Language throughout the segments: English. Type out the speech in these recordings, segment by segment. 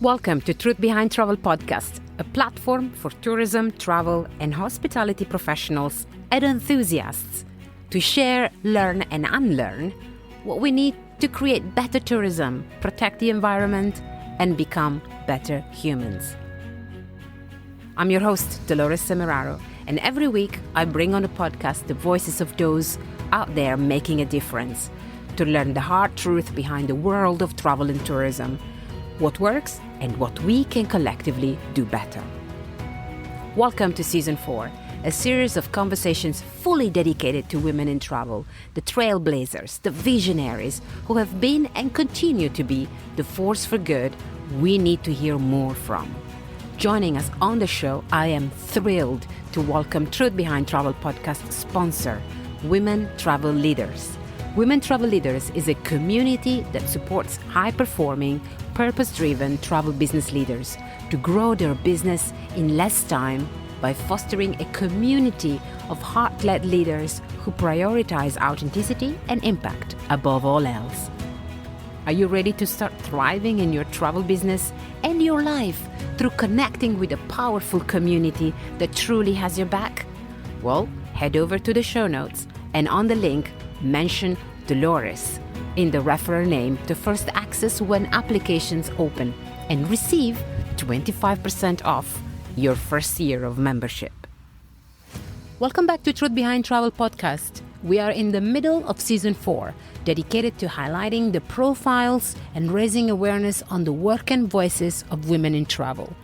Welcome to Truth Behind Travel Podcast, a platform for tourism, travel, and hospitality professionals and enthusiasts to share, learn, and unlearn what we need to create better tourism, protect the environment, and become better humans. I'm your host, Dolores Semeraro, and every week I bring on the podcast the voices of those out there making a difference to learn the hard truth behind the world of travel and tourism, what works and what we can collectively do better. Welcome to Season 4, a series of conversations fully dedicated to women in travel, the trailblazers, the visionaries who have been and continue to be the force for good we need to hear more from. Joining us on the show, I am thrilled to welcome Truth Behind Travel podcast sponsor, Women Travel Leaders. Women Travel Leaders is a community that supports high-performing, purpose-driven travel business leaders to grow their business in less time by fostering a community of heart-led leaders who prioritize authenticity and impact above all else. Are you ready to start thriving in your travel business and your life through connecting with a powerful community that truly has your back? Well, head over to the show notes and on the link, mention Dolores in the referral name to first access when applications open and receive 25% off your first year of membership. Welcome back to Truth Behind Travel podcast. We are in the middle of Season 4, dedicated to highlighting the profiles and raising awareness on the work and voices of women in travel.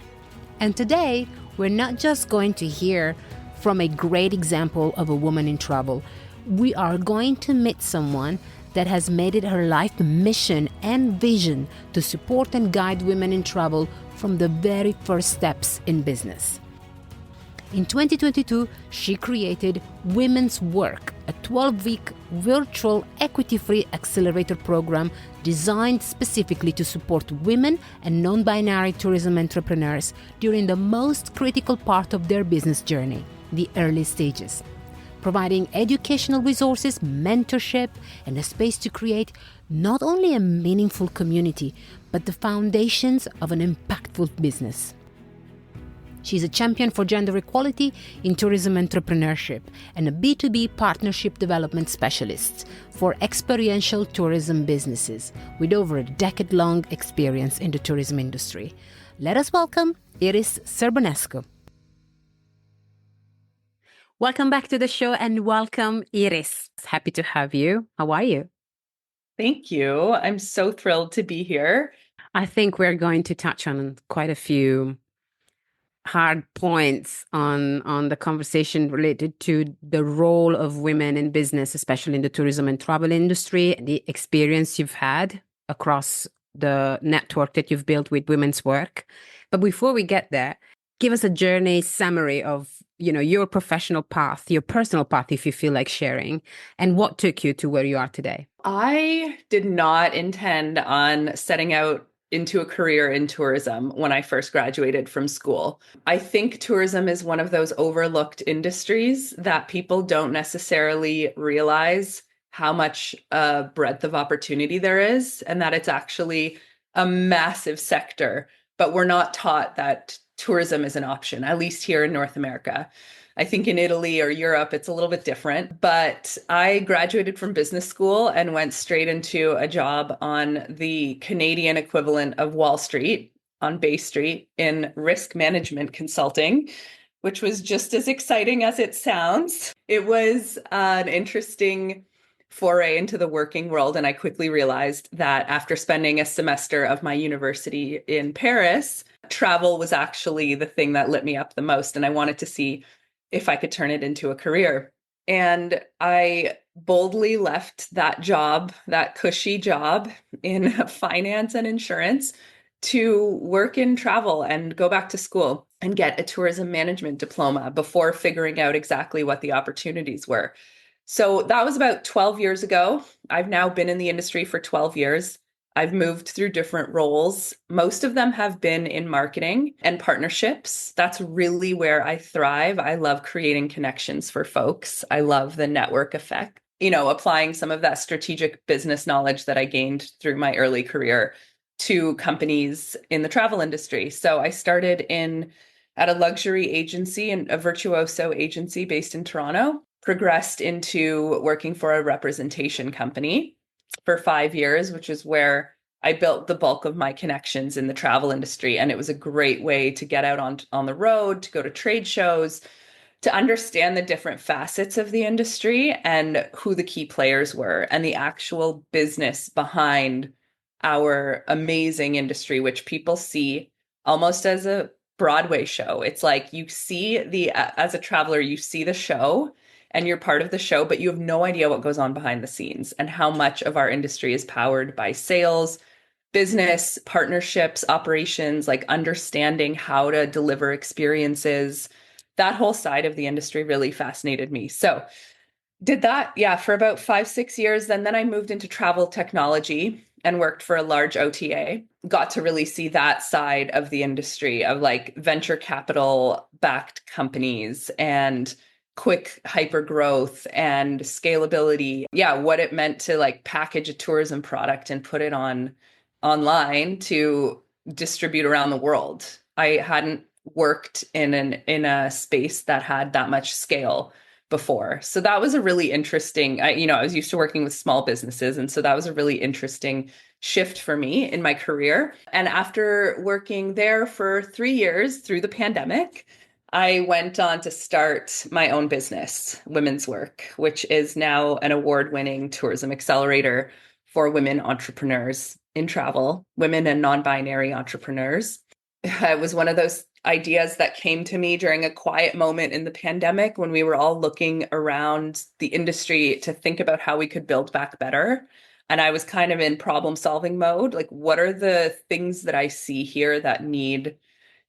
And today, we're not just going to hear from a great example of a woman in travel. We are going to meet someone that has made it her life mission and vision to support and guide women in travel from the very first steps in business. In 2022, she created wmnsWORK, a 12-week virtual equity-free accelerator program designed specifically to support women and non-binary tourism entrepreneurs during the most critical part of their business journey, the early stages, providing educational resources, mentorship, and a space to create not only a meaningful community, but the foundations of an impactful business. She's a champion for gender equality in tourism entrepreneurship and a B2B partnership development specialist for experiential tourism businesses with over a decade-long experience in the tourism industry. Let us welcome Iris Serbanescu. Welcome back to the show and welcome, Iris. Happy to have you. How are you? Thank you. I'm so thrilled to be here. I think we're going to touch on quite a few hard points on the conversation related to the role of women in business, especially in the tourism and travel industry, the experience you've had across the network that you've built with wmnsWORK. But before we get there, give us a journey summary of your professional path, your personal path, if you feel like sharing, and what took you to where you are today. I did not intend on setting out into a career in tourism when I first graduated from school. I think tourism is one of those overlooked industries that people don't necessarily realize how much breadth of opportunity there is, and that it's actually a massive sector, but we're not taught that tourism is an option, at least here in North America. I think in Italy or Europe, it's a little bit different, but I graduated from business school and went straight into a job on the Canadian equivalent of Wall Street, on Bay Street, in risk management consulting, which was just as exciting as it sounds. It was an interesting foray into the working world. And I quickly realized that after spending a semester of my university in Paris, travel was actually the thing that lit me up the most. And I wanted to see if I could turn it into a career. And I boldly left that job, that cushy job in finance and insurance, to work in travel and go back to school and get a tourism management diploma before figuring out exactly what the opportunities were. So that was about 12 years ago. I've now been in the industry for 12 years. I've moved through different roles. Most of them have been in marketing and partnerships. That's really where I thrive. I love creating connections for folks. I love the network effect. Applying some of that strategic business knowledge that I gained through my early career to companies in the travel industry. So I started at a luxury agency and a virtuoso agency based in Toronto, progressed into working for a representation company for 5 years, which is where I built the bulk of my connections in the travel industry. And it was a great way to get out on the road, to go to trade shows, to understand the different facets of the industry and who the key players were and the actual business behind our amazing industry, which people see almost as a Broadway show. It's like you see as a traveler, you see the show and you're part of the show, but you have no idea what goes on behind the scenes and how much of our industry is powered by sales, business, partnerships, operations, like understanding how to deliver experiences. That whole side of the industry really fascinated me. So did that, yeah, for about 5, 6 years. Then I moved into travel technology and worked for a large OTA. Got to really see that side of the industry of like venture capital backed companies and quick hyper growth and scalability. Yeah, what it meant to like package a tourism product and put it online to distribute around the world. I hadn't worked in a space that had that much scale before. So that was a really interesting, I was used to working with small businesses. And so that was a really interesting shift for me in my career. And after working there for 3 years through the pandemic, I went on to start my own business, wmnsWORK, which is now an award-winning tourism accelerator for women entrepreneurs in travel, women and non-binary entrepreneurs. It was one of those ideas that came to me during a quiet moment in the pandemic when we were all looking around the industry to think about how we could build back better. And I was kind of in problem solving mode. Like, what are the things that I see here that need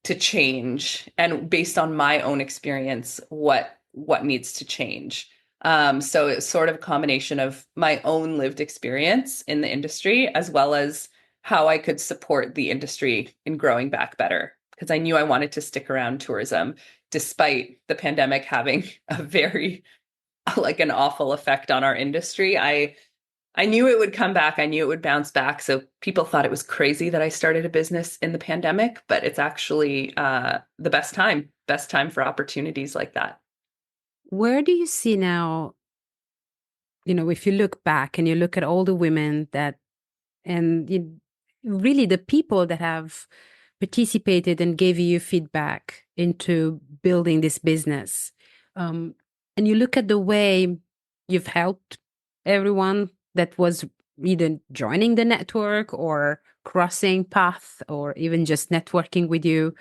to change? And based on my own experience, what needs to change? So it's sort of a combination of my own lived experience in the industry, as well as how I could support the industry in growing back better. Because I knew I wanted to stick around tourism, despite the pandemic having a very, like an awful effect on our industry. I knew it would come back. I knew it would bounce back. So people thought it was crazy that I started a business in the pandemic, but it's actually the best time for opportunities like that. Where do you see now, if you look back and you look at all the women really the people that have participated and gave you feedback into building this business, and you look at the way you've helped everyone that was either joining the network or crossing path or even just networking with you,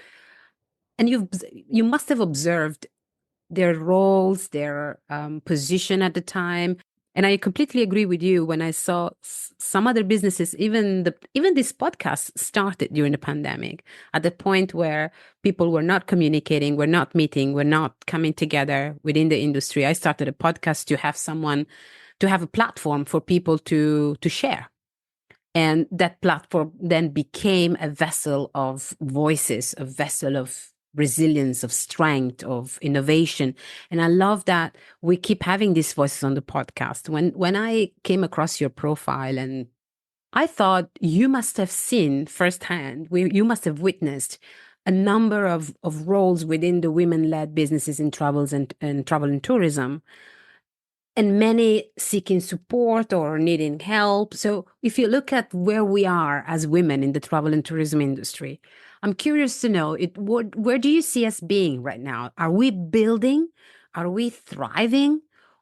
and you must have observed their roles, their position at the time. And I completely agree with you. When I saw some other businesses, even this podcast started during the pandemic, at the point where people were not communicating, were not meeting, were not coming together within the industry. I started a podcast to have a platform for people to share. And that platform then became a vessel of voices, a vessel of resilience, of strength, of innovation. And I love that we keep having these voices on the podcast. When I came across your profile, and I thought you must have seen firsthand, you must have witnessed a number of roles within the women-led businesses in travels and travel and tourism, and many seeking support or needing help. So if you look at where we are as women in the travel and tourism industry, I'm curious to know, where do you see us being right now? Are we building? Are we thriving?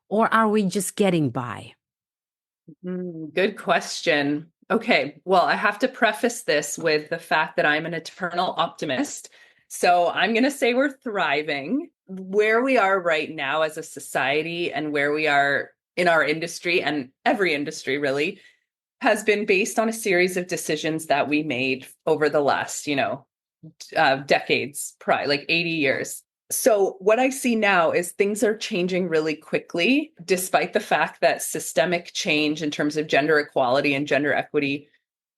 Or are we just getting by? Good question. Okay, well, I have to preface this with the fact that I'm an eternal optimist. So I'm going to say we're thriving. Where we are right now as a society and where we are in our industry, and every industry really, has been based on a series of decisions that we made over the last, decades, probably like 80 years. So what I see now is things are changing really quickly, despite the fact that systemic change in terms of gender equality and gender equity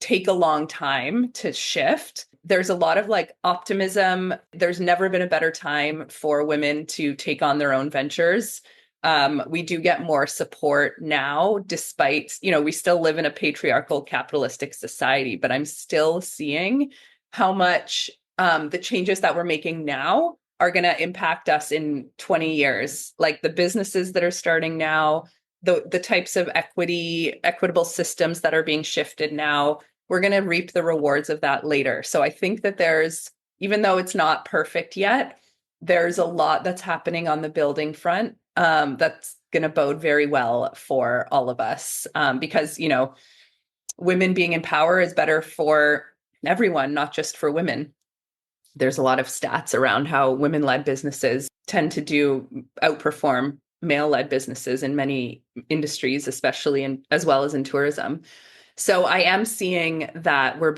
take a long time to shift. There's a lot of like optimism. There's never been a better time for women to take on their own ventures. We do get more support now, despite, we still live in a patriarchal capitalistic society, but I'm still seeing how much the changes that we're making now are going to impact us in 20 years. Like the businesses that are starting now, the types of equitable systems that are being shifted now, we're going to reap the rewards of that later. So I think that even though it's not perfect yet, there's a lot that's happening on the building front that's going to bode very well for all of us, because, women being in power is better for everyone, not just for women. There's a lot of stats around how women-led businesses tend to outperform male-led businesses in many industries, especially as well as in tourism. So I am seeing that we're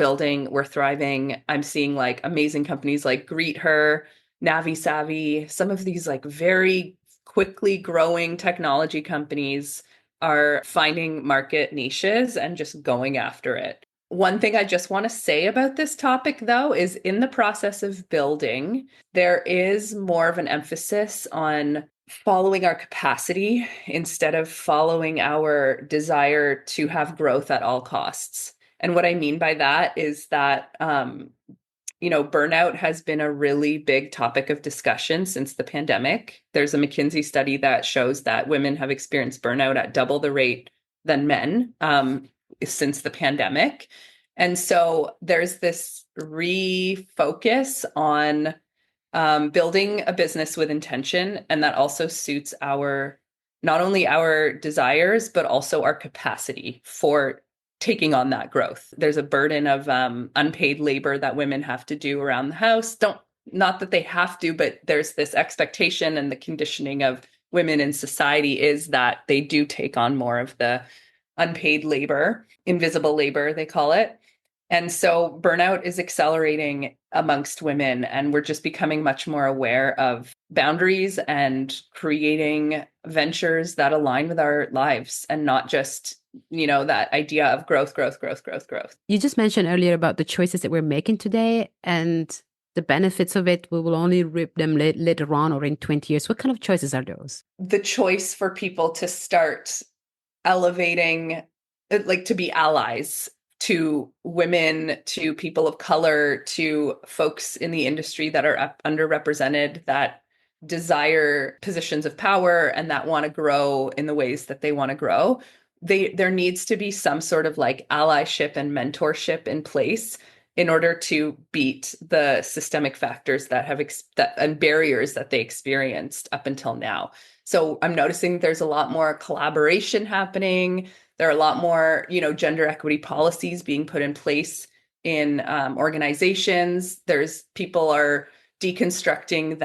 thriving. I'm seeing like amazing companies like Greet Her, Navi Savvy, some of these like very quickly growing technology companies are finding market niches and just going after it. One thing I just want to say about this topic, though, is in the process of building, there is more of an emphasis on following our capacity instead of following our desire to have growth at all costs. And what I mean by that is that, burnout has been a really big topic of discussion since the pandemic. There's a McKinsey study that shows that women have experienced burnout at double the rate than men since the pandemic. And so there's this refocus on building a business with intention, and that also suits not only our desires, but also our capacity for taking on that growth. There's a burden of unpaid labor that women have to do around the house. Not that they have to, but there's this expectation, and the conditioning of women in society is that they do take on more of the unpaid labor, invisible labor, they call it. And so burnout is accelerating amongst women, and we're just becoming much more aware of boundaries and creating ventures that align with our lives, and not just, that idea of growth. You just mentioned earlier about the choices that we're making today and the benefits of it. We will only reap them later on or in 20 years. What kind of choices are those? The choice for people to start elevating, like to be allies to women, to people of color, to folks in the industry that are underrepresented, that desire positions of power and that want to grow in the ways that they want to grow. There needs to be some sort of like allyship and mentorship in place in order to beat the systemic factors and barriers that they experienced up until now. So I'm noticing there's a lot more collaboration happening. There are a lot more, gender equity policies being put in place in organizations. People are deconstructing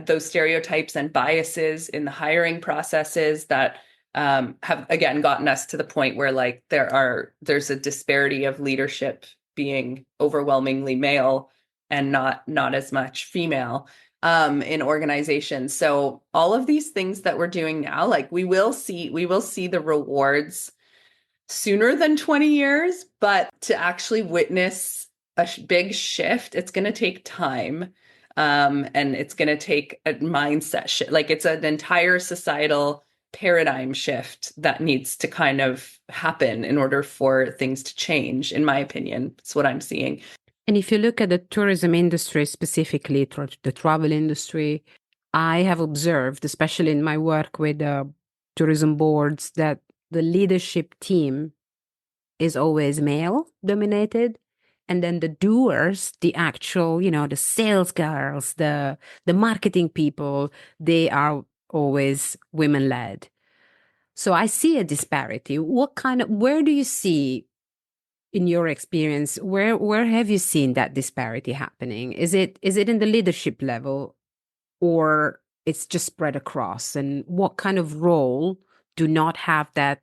those stereotypes and biases in the hiring processes that have again gotten us to the point where like there's a disparity of leadership being overwhelmingly male and not as much female in organizations. So all of these things that we're doing now, like we will see the rewards sooner than 20 years, but to actually witness a big shift, it's going to take time. And it's going to take a mindset shift. Like it's an entire societal paradigm shift that needs to kind of happen in order for things to change, in my opinion. It's what I'm seeing. And if you look at the tourism industry, specifically the travel industry, I have observed, especially in my work with tourism boards, that the leadership team is always male dominated. And then the doers, the actual, the sales girls, the marketing people, they are always women led. So I see a disparity. Where do you see, in your experience, where have you seen that disparity happening? Is it in the leadership level, or it's just spread across? And what kind of role do not have that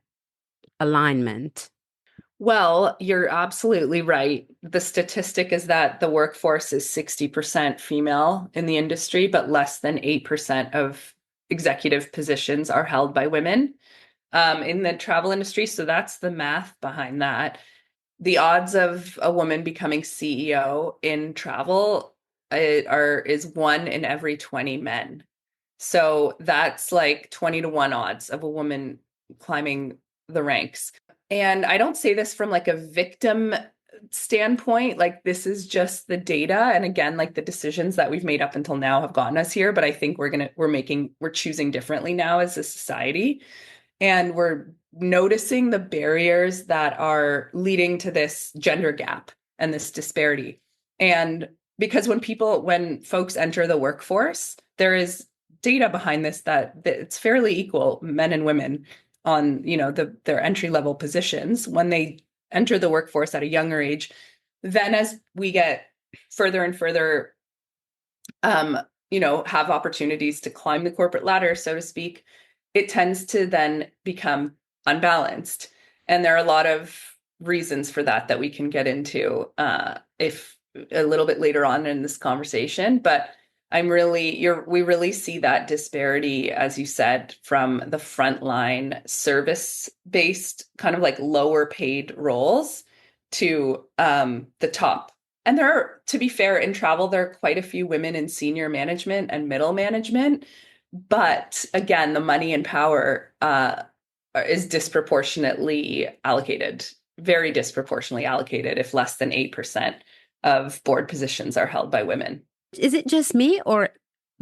alignment? Well, you're absolutely right. The statistic is that the workforce is 60% female in the industry, but less than 8% of executive positions are held by women in the travel industry. So that's the math behind that. The odds of a woman becoming CEO in travel is 1 in every 20 men. So that's like 20 to 1 odds of a woman climbing the ranks. And I don't say this from like a victim standpoint, like this is just the data. And again, like the decisions that we've made up until now have gotten us here. But I think we're choosing differently now as a society. And we're noticing the barriers that are leading to this gender gap and this disparity. And because when folks enter the workforce, there is data behind this that it's fairly equal, men and women, on their entry level positions when they enter the workforce at a younger age. Then as we get further and further, have opportunities to climb the corporate ladder, so to speak, it tends to then become unbalanced. And there are a lot of reasons for that we can get into if a little bit later on in this conversation. But we really see that disparity, as you said, from the frontline service-based kind of like lower paid roles to the top. And to be fair, in travel, there are quite a few women in senior management and middle management. But again, the money and power is disproportionately allocated, very disproportionately allocated, if less than 8% of board positions are held by women. Is it just me, or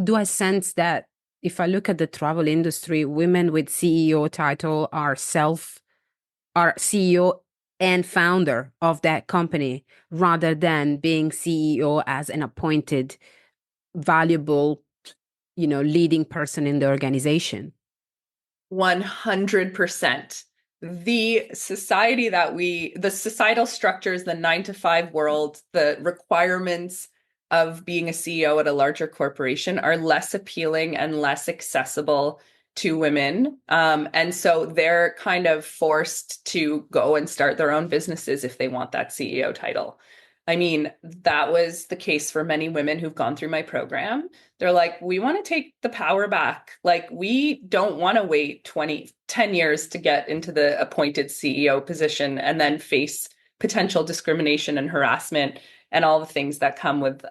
do I sense that if I look at the travel industry, women with CEO title are CEO and founder of that company rather than being CEO as an appointed, valuable, leading person in the organization? 100%. The societal structures, the 9 to 5 world, the requirements of being a CEO at a larger corporation are less appealing and less accessible to women. And so they're kind of forced to go and start their own businesses if they want that CEO title. I mean, that was the case for many women who've gone through my program. They're like, we want to take the power back. Like, we don't want to wait 10 years to get into the appointed CEO position and then face potential discrimination and harassment and all the things that come with,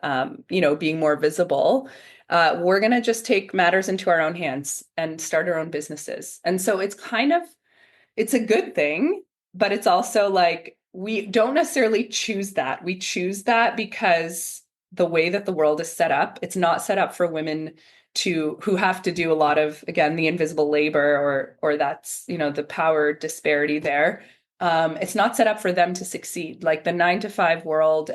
being more visible. We're going to just take matters into our own hands and start our own businesses. And so it's a good thing, but it's also like, we don't necessarily choose that. We choose that because the way that the world is set up, it's not set up for women who have to do a lot of, again, the invisible labor or that's, the power disparity there. It's not set up for them to succeed. Like the 9 to 5 world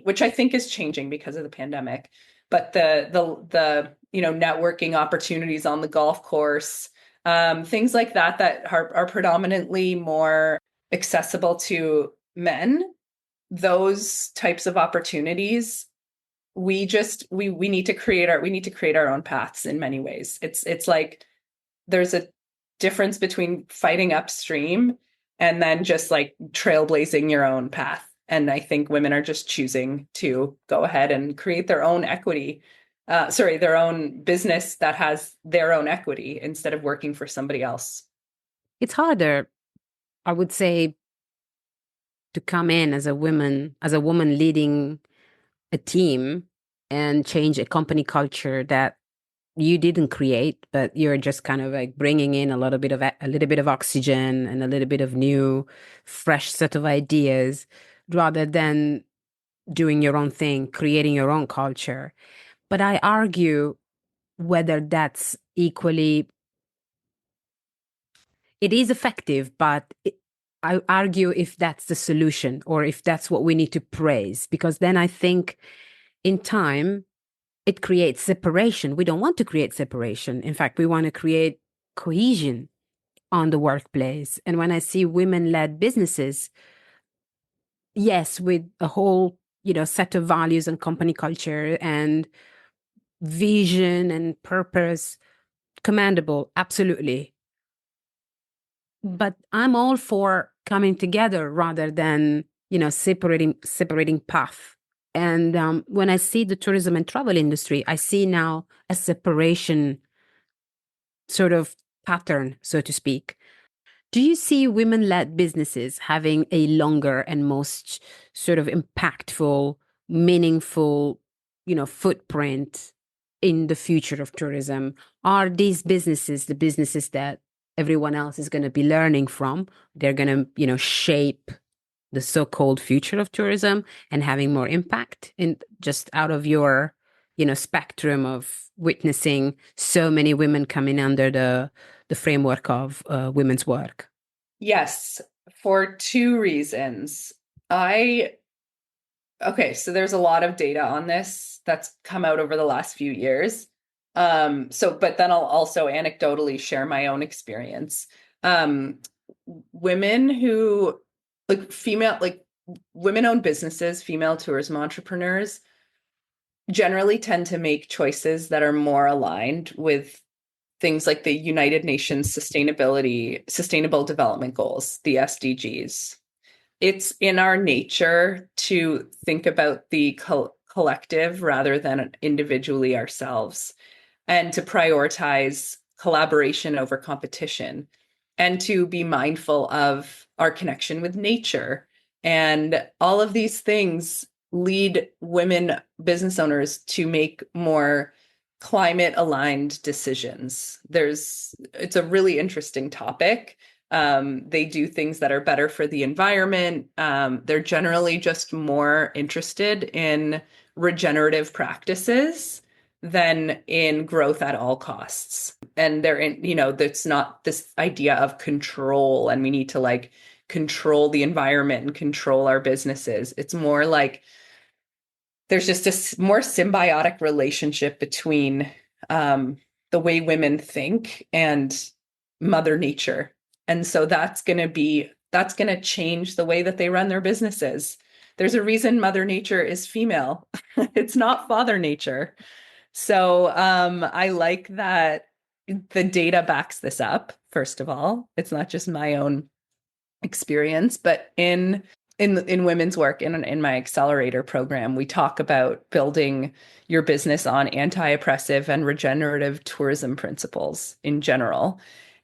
which I think is changing because of the pandemic, but the networking opportunities on the golf course, things like that are predominantly more accessible to men, those types of opportunities, we need to create our own paths in many ways. It's like there's a difference between fighting upstream and then just like trailblazing your own path. And I think women are just choosing to go ahead and create their own their own business that has their own equity instead of working for somebody else. It's harder, I would say, to come in as a woman leading a team and change a company culture that you didn't create, but you're just kind of like bringing in a little bit of oxygen and a little bit of new, fresh set of ideas, rather than doing your own thing, creating your own culture. But I argue whether that's equally, it is effective, but I argue if that's the solution or if that's what we need to praise, because then I think in time, it creates separation. We don't want to create separation. In fact, we want to create cohesion on the workplace. And when I see women-led businesses, yes, with a whole, set of values and company culture and vision and purpose, commendable, absolutely. But I'm all for coming together rather than, separating path. And when I see the tourism and travel industry, I see now a separation sort of pattern, so to speak. Do you see women-led businesses having a longer and most sort of impactful, meaningful, footprint in the future of tourism? Are these businesses the businesses that everyone else is going to be learning from? They're going to, shape the so-called future of tourism and having more impact in just out of your, spectrum of witnessing so many women coming under the framework of women's work? Yes, for two reasons. So there's a lot of data on this that's come out over the last few years. But then I'll also anecdotally share my own experience. Um, women who like women-owned businesses, female tourism entrepreneurs generally tend to make choices that are more aligned with things like the United Nations Sustainable Development Goals, the SDGs. It's in our nature to think about the collective rather than individually ourselves, and to prioritize collaboration over competition, and to be mindful of our connection with nature. And all of these things lead women business owners to make more climate aligned decisions. It's a really interesting topic. They do things that are better for the environment. They're generally just more interested in regenerative practices than in growth at all costs. And that's not this idea of control and we need to like control the environment and control our businesses. It's more like there's just a more symbiotic relationship between the way women think and Mother Nature. And so that's going to change the way that they run their businesses. There's a reason Mother Nature is female. It's not Father Nature. So I like that the data backs this up, first of all. It's not just my own experience, but in women's work in my accelerator program, we talk about building your business on anti-oppressive and regenerative tourism principles in general.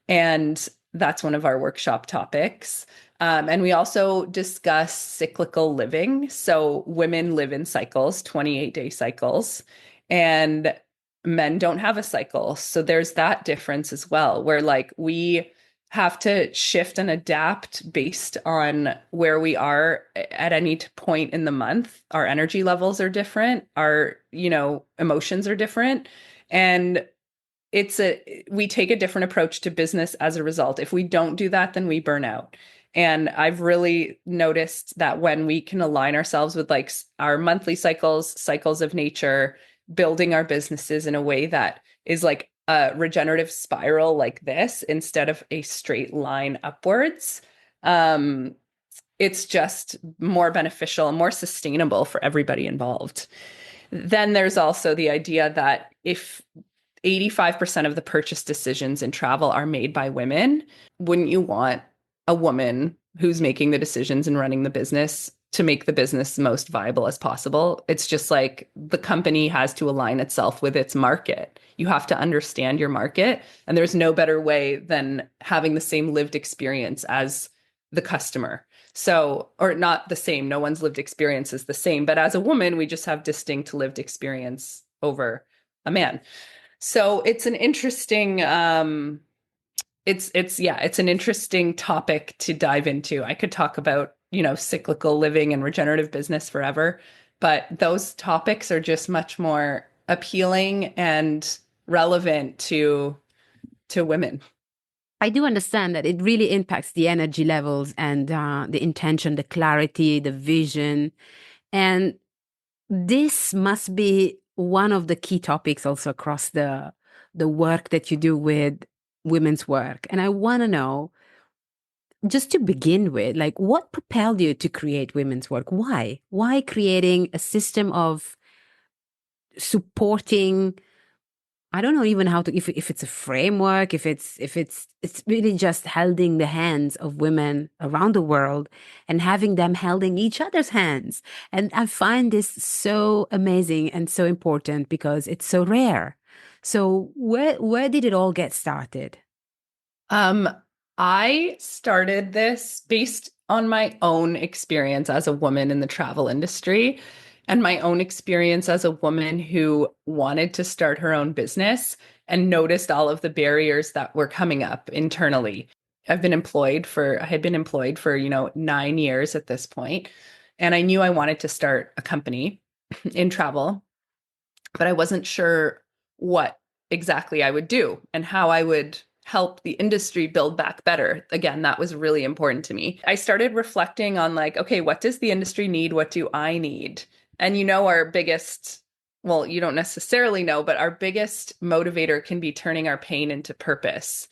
And that's one of our workshop topics. And we also discuss cyclical living. So women live in cycles, 28-day cycles, and men don't have a cycle. So there's that difference as well, where like we have to shift and adapt based on where we are at any point in the month. Our energy levels are different. Our, emotions are different. And we take a different approach to business as a result. If we don't do that, then we burn out. And I've really noticed that when we can align ourselves with like our monthly cycles of nature, building our businesses in a way that is like a regenerative spiral like this instead of a straight line upwards, it's just more beneficial and more sustainable for everybody involved. Then there's also the idea that if 85% of the purchase decisions in travel are made by women, wouldn't you want a woman who's making the decisions and running the business to make the business most viable as possible? It's just like the company has to align itself with its market. You have to understand your market, and there's no better way than having the same lived experience as the customer. So, or not the same, no one's lived experience is the same, but as a woman, we just have distinct lived experience over a man. So it's an interesting it's an interesting topic to dive into. I could talk about, cyclical living and regenerative business forever, but those topics are just much more appealing and relevant to women. I do understand that it really impacts the energy levels and the intention, the clarity, the vision. And this must be one of the key topics also across the work that you do with women's work. And I want to know, just to begin with, like what propelled you to create women's work? Why creating a system of supporting, I don't know even how to, if it's a framework, if it's really just holding the hands of women around the world and having them holding each other's hands. And I find this so amazing and so important because it's so rare. So where did it all get started? I started this based on my own experience as a woman in the travel industry. and my own experience as a woman who wanted to start her own business and noticed all of the barriers that were coming up internally. I had been employed for, 9 years at this point, and I knew I wanted to start a company in travel, but I wasn't sure what exactly I would do and how I would help the industry build back better. Again, that was really important to me. I started reflecting on like, okay, what does the industry need? What do I need? And our biggest, well, you don't necessarily know, but our biggest motivator can be turning our pain into purpose.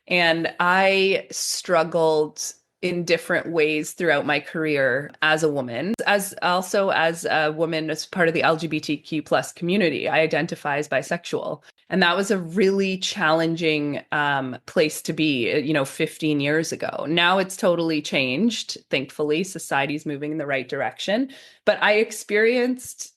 And I struggled in different ways throughout my career as a woman, as a woman as part of the LGBTQ plus community. I identify as bisexual. And that was a really challenging place to be, 15 years ago. Now it's totally changed. Thankfully, society's moving in the right direction. But I experienced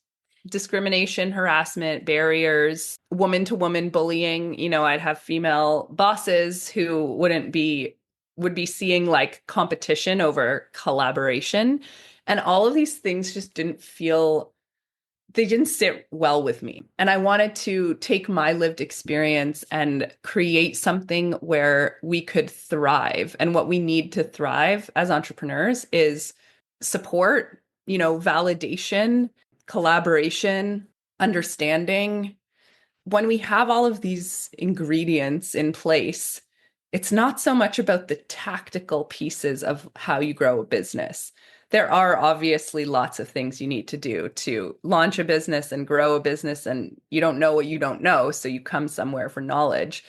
discrimination, harassment, barriers, woman to woman bullying. I'd have female bosses who would be seeing like competition over collaboration. And all of these things just they didn't sit well with me. And I wanted to take my lived experience and create something where we could thrive. And what we need to thrive as entrepreneurs is support, validation, collaboration, understanding. When we have all of these ingredients in place, it's not so much about the tactical pieces of how you grow a business. There are obviously lots of things you need to do to launch a business and grow a business, and you don't know what you don't know, so you come somewhere for knowledge.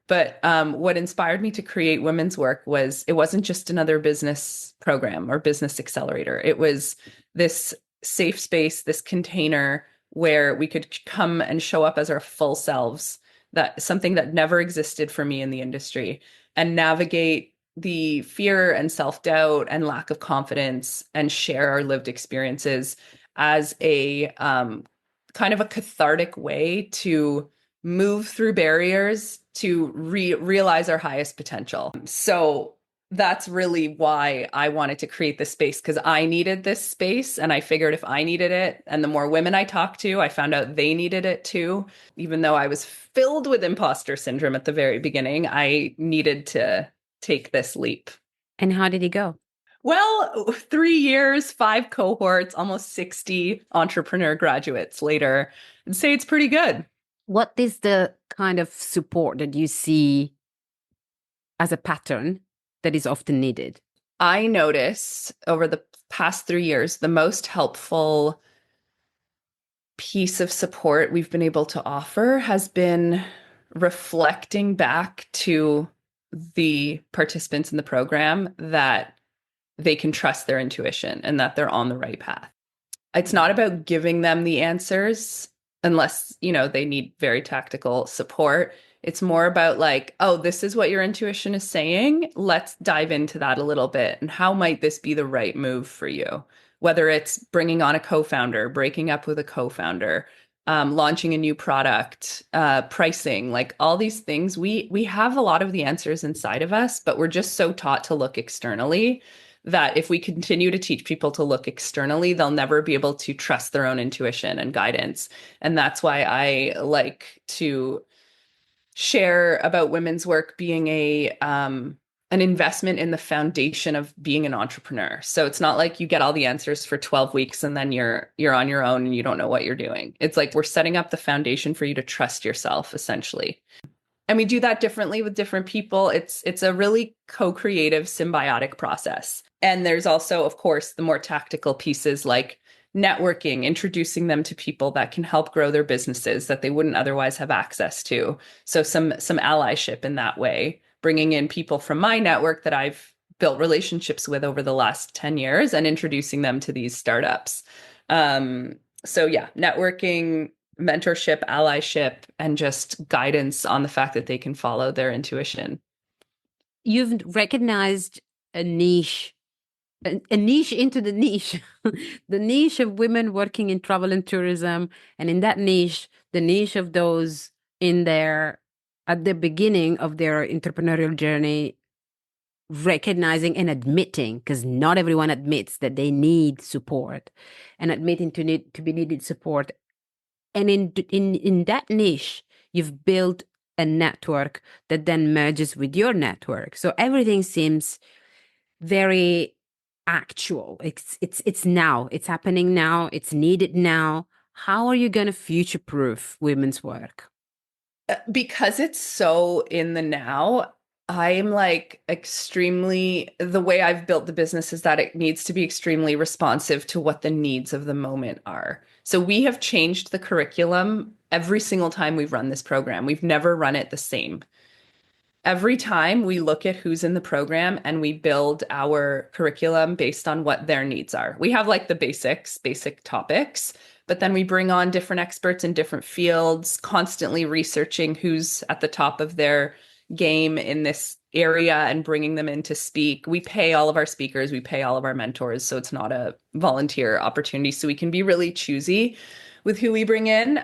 But what inspired me to create Women's Work was it wasn't just another business program or business accelerator. It was this safe space, this container where we could come and show up as our full selves, that something that never existed for me in the industry, and navigate the fear and self-doubt and lack of confidence and share our lived experiences as a kind of a cathartic way to move through barriers to realize our highest potential. So that's really why I wanted to create this space, because I needed this space. And I figured if I needed it, and the more women I talked to, I found out they needed it too. Even though I was filled with imposter syndrome at the very beginning, I needed to take this leap. And how did it go? Well, 3 years, 5 cohorts, almost 60 entrepreneur graduates later, I'd say it's pretty good. What is the kind of support that you see as a pattern that is often needed? I notice over the past 3 years, the most helpful piece of support we've been able to offer has been reflecting back to the participants in the program that they can trust their intuition and that they're on the right path. It's not about giving them the answers unless, they need very tactical support. It's more about like, oh, this is what your intuition is saying. Let's dive into that a little bit. And how might this be the right move for you? Whether it's bringing on a co-founder, breaking up with a co-founder, launching a new product, pricing, like all these things. We have a lot of the answers inside of us, but we're just so taught to look externally that if we continue to teach people to look externally, they'll never be able to trust their own intuition and guidance. And that's why I like to share about Women's Work being an investment in the foundation of being an entrepreneur. So it's not like you get all the answers for 12 weeks and then you're on your own and you don't know what you're doing. It's like we're setting up the foundation for you to trust yourself, essentially. And we do that differently with different people. It's a really co-creative, symbiotic process. And there's also, of course, the more tactical pieces like networking, introducing them to people that can help grow their businesses that they wouldn't otherwise have access to. So some allyship in that way, bringing in people from my network that I've built relationships with over the last 10 years and introducing them to these startups. So yeah, networking, mentorship, allyship, and just guidance on the fact that they can follow their intuition. You've recognized a niche into the niche, the niche of women working in travel and tourism. And in that niche, the niche of those at the beginning of their entrepreneurial journey, recognizing and admitting, because not everyone admits that they need support, and admitting to be needed support. And in that niche, you've built a network that then merges with your network. So everything seems very actual. It's now. It's happening now. It's needed now. How are you going to future-proof women's work? Because it's so in the now, I'm like the way I've built the business is that it needs to be extremely responsive to what the needs of the moment are. So we have changed the curriculum every single time we've run this program. We've never run it the same. Every time we look at who's in the program and we build our curriculum based on what their needs are. We have like the basic topics, but then we bring on different experts in different fields, constantly researching who's at the top of their game in this area and bringing them in to speak. We pay all of our speakers, we pay all of our mentors, so it's not a volunteer opportunity. So we can be really choosy with who we bring in.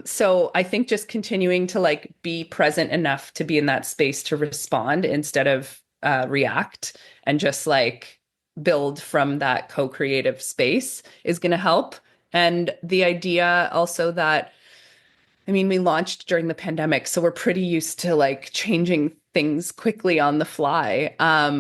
So I think just continuing to like be present enough to be in that space to respond instead of react, and just like build from that co-creative space is going to help. And the idea also that, I mean, we launched during the pandemic, so we're pretty used to like changing things quickly on the fly.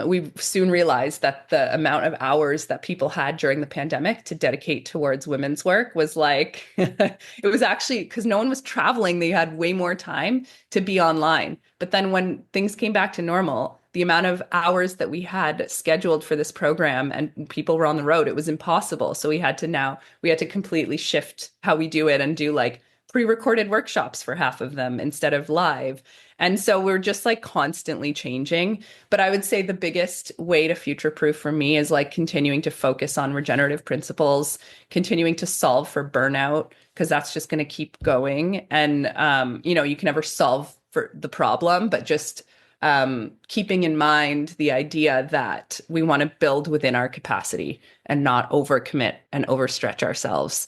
We soon realized that the amount of hours that people had during the pandemic to dedicate towards women's work was like, it was actually because no one was traveling, they had way more time to be online. But then when things came back to normal, the amount of hours that we had scheduled for this program and people were on the road, it was impossible. So we had to completely shift how we do it and do like pre-recorded workshops for half of them instead of live. And so we're just like constantly changing. But I would say the biggest way to future-proof for me is like continuing to focus on regenerative principles, continuing to solve for burnout, because that's just going to keep going. And, you can never solve for the problem, but just keeping in mind the idea that we want to build within our capacity and not overcommit and overstretch ourselves.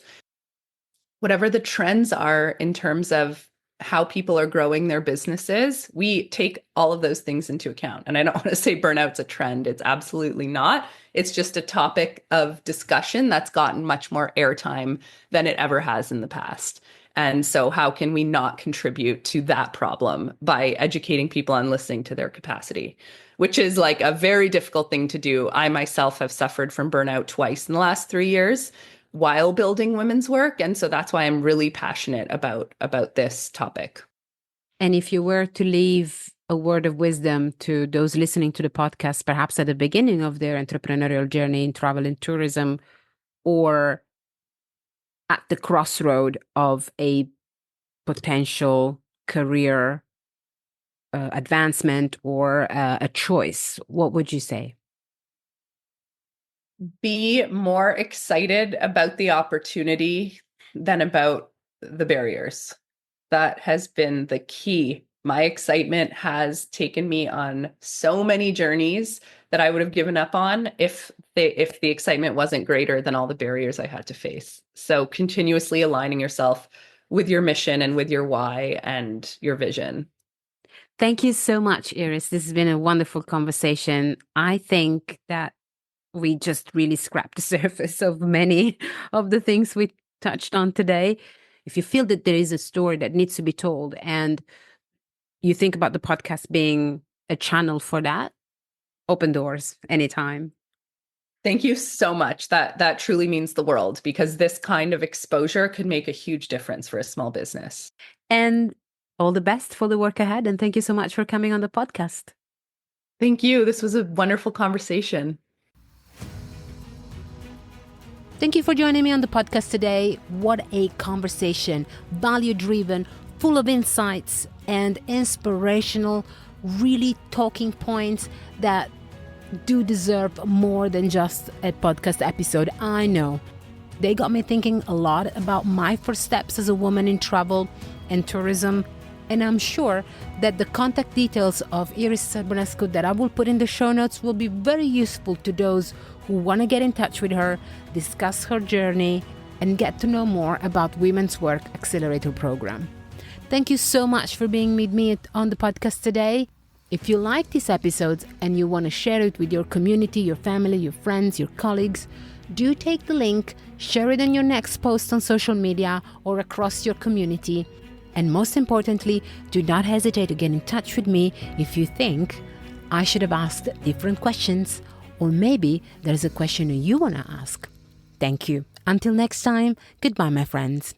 Whatever the trends are in terms of how people are growing their businesses, we take all of those things into account. And I don't want to say burnout's a trend. It's absolutely not. It's just a topic of discussion that's gotten much more airtime than it ever has in the past. And so how can we not contribute to that problem by educating people and listening to their capacity, which is like a very difficult thing to do. I myself have suffered from burnout twice in the last 3 years while building women's work. And so that's why I'm really passionate about this topic. And if you were to leave a word of wisdom to those listening to the podcast, perhaps at the beginning of their entrepreneurial journey in travel and tourism, or at the crossroad of a potential career advancement or a choice, what would you say? Be more excited about the opportunity than about the barriers. That has been the key. My excitement has taken me on so many journeys that I would have given up on if the excitement wasn't greater than all the barriers I had to face. So continuously aligning yourself with your mission and with your why and your vision. Thank you so much, Iris. This has been a wonderful conversation. I think that we just really scrapped the surface of many of the things we touched on today. If you feel that there is a story that needs to be told and you think about the podcast being a channel for that, open doors anytime. Thank you so much. That truly means the world, because this kind of exposure could make a huge difference for a small business. And all the best for the work ahead. And thank you so much for coming on the podcast. Thank you. This was a wonderful conversation. Thank you for joining me on the podcast today. What a conversation, value-driven, full of insights and inspirational, really talking points that do deserve more than just a podcast episode. I know they got me thinking a lot about my first steps as a woman in travel and tourism. And I'm sure that the contact details of Iris Serbanescu that I will put in the show notes will be very useful to those who want to get in touch with her, discuss her journey, and get to know more about Women's Work Accelerator program. Thank you so much for being with me on the podcast today. If you like this episode and you want to share it with your community, your family, your friends, your colleagues, do take the link, share it on your next post on social media or across your community. And most importantly, do not hesitate to get in touch with me if you think I should have asked different questions, or maybe there's a question you want to ask. Thank you. Until next time, goodbye, my friends.